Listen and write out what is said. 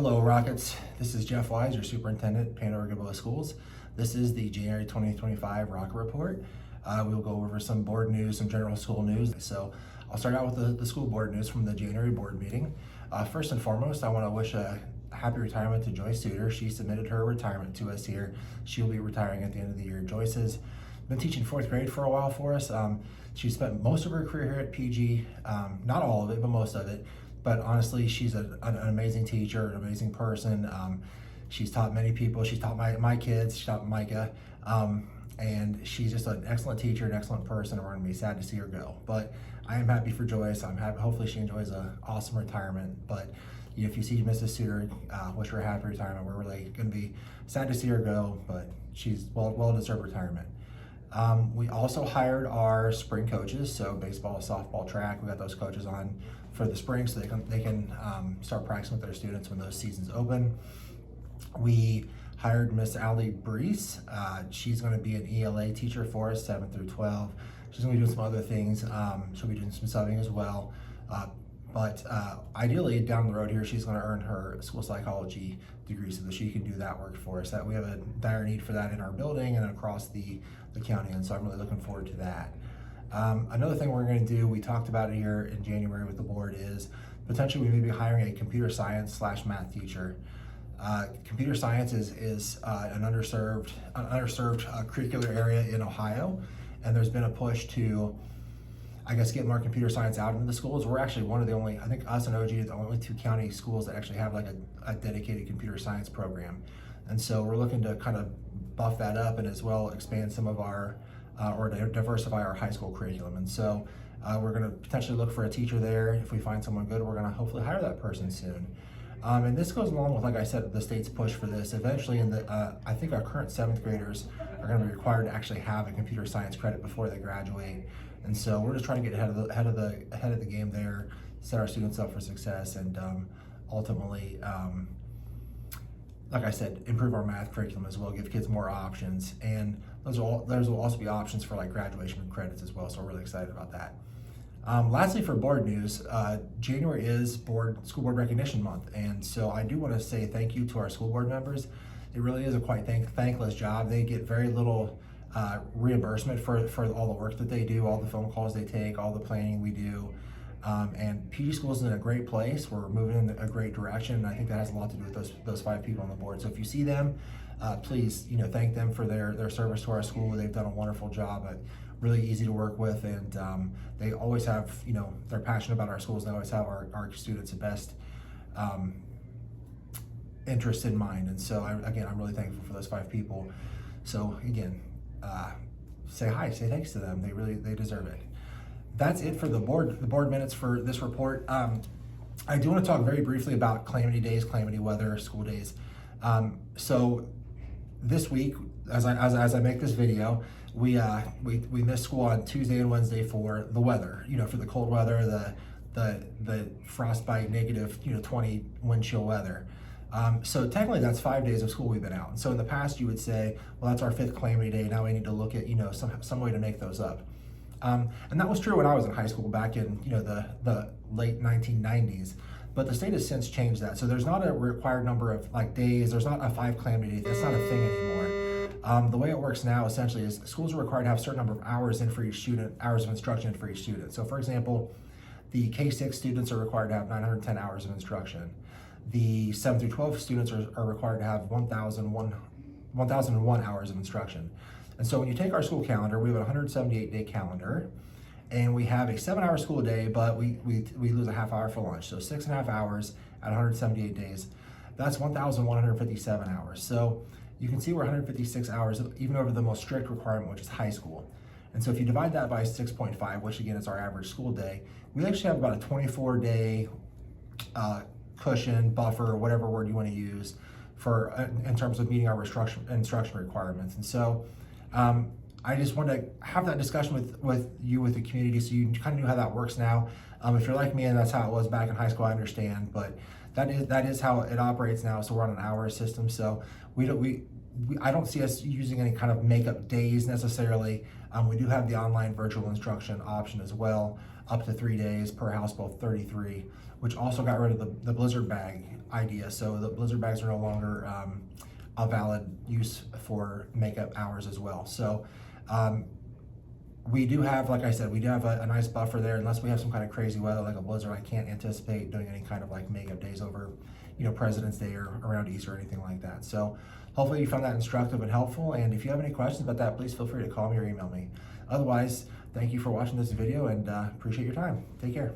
Hello, Rockets. This is Jeff Wise, your superintendent, Pandora-Gilboa Schools. This is the January 2025 Rocket Report. We'll go over some board news, some general school news. So I'll start out with the school board news from the January board meeting. First and foremost, I want to wish a happy retirement to Joyce Suter. She submitted her retirement to us here. She'll be retiring at the end of the year. Joyce has been teaching fourth grade for a while for us. She spent most of her career here at PG, not all of it, but most of it. But honestly, she's an amazing teacher, an amazing person. She's taught many people. She's taught my kids. She taught Micah. And she's just an excellent teacher, an excellent person, and we're going to be sad to see her go. But I am happy for Joyce. I'm happy. Hopefully she enjoys an awesome retirement. But if you see Mrs. Suter, wish her a happy retirement. We're really going to be sad to see her go, but she's well-deserved retirement. We also hired our spring coaches, so baseball, softball, track. We got those coaches on for the spring so they can start practicing with their students when those seasons open. We hired Miss Allie Brees. She's going to be an ELA teacher for us, 7 through 12. She's going to be doing some other things. She'll be doing some subbing as well. But ideally, down the road here, she's going to earn her school psychology degree so that she can do that work for us. That we have a dire need for that in our building and across the county, and so I'm really looking forward to that. Another thing we're going to do, we talked about it here in January with the board, is potentially we may be hiring a computer science / math teacher. Computer science is an underserved curricular area in Ohio, and there's been a push to, I guess, get more computer science out into the schools. We're actually one of the only, I think us and OG are the only two county schools that actually have like a dedicated computer science program. And so we're looking to kind of buff that up and as well expand some of our, or diversify our high school curriculum. And so we're gonna potentially look for a teacher there. If we find someone good, we're gonna hopefully hire that person soon. And this goes along with, like I said, the state's push for this. Eventually, I think our current 7th graders are going to be required to actually have a computer science credit before they graduate. And so we're just trying to get ahead of the game there, set our students up for success, and ultimately, like I said, improve our math curriculum as well, give kids more options, and those will also be options for like graduation credits as well. So we're really excited about that. Lastly, for board news, January is School Board Recognition Month, and so I do want to say thank you to our school board members. It really is a quite thankless job. They get very little reimbursement for all the work that they do, all the phone calls they take, all the planning we do. And PG Schools is in a great place. We're moving in a great direction, and I think that has a lot to do with those 5 people on the board. So if you see them, please thank them for their service to our school. They've done a wonderful job. Really easy to work with, and they always have, they're passionate about our schools. They always have our students' best interest in mind. And so I'm really thankful for those 5 people. So again, say hi, say thanks to them. They deserve it. That's it for the board minutes for this report. I do want to talk very briefly about calamity days, calamity weather, school days. So this week, as I make this video, we missed school on Tuesday and Wednesday for the weather. For the cold weather, the frostbite, negative 20 wind chill weather. So technically that's 5 days of school we've been out. And so in the past you would say, well, that's our 5th calamity day. Now we need to look at some way to make those up. And that was true when I was in high school back in the late 1990s. But the state has since changed that. So there's not a required number of days. There's not a 5 calamity days. That's not a thing anymore. The way it works now essentially is schools are required to have a certain number of hours in for each student, hours of instruction for each student. So for example, the K-6 students are required to have 910 hours of instruction. The 7 through 12 students are required to have 1,001 hours of instruction. And so when you take our school calendar, we have a 178-day calendar, and we have a 7-hour school day, but we lose a half hour for lunch. So 6.5 hours at 178 days. That's 1,157 hours. So you can see we're 156 hours, even over the most strict requirement, which is high school. And so if you divide that by 6.5, which again is our average school day, we actually have about a 24-day cushion, buffer, whatever word you want to use, in terms of meeting our instruction requirements. And so I just want to have that discussion with the community, so you kind of know how that works now. If you're like me and that's how it was back in high school, I understand, but that is how it operates now. So we're on an hour system. So I don't see us using any kind of makeup days necessarily. We do have the online virtual instruction option as well, up to 3 days per household, 33, which also got rid of the blizzard bag idea. So the blizzard bags are no longer a valid use for makeup hours as well. So we do have, like I said, we do have a nice buffer there. Unless we have some kind of crazy weather like a blizzard, I can't anticipate doing any kind of like makeup days over, President's Day or around Easter or anything like that. So hopefully you found that instructive and helpful. And if you have any questions about that, please feel free to call me or email me. Otherwise, thank you for watching this video and appreciate your time. Take care.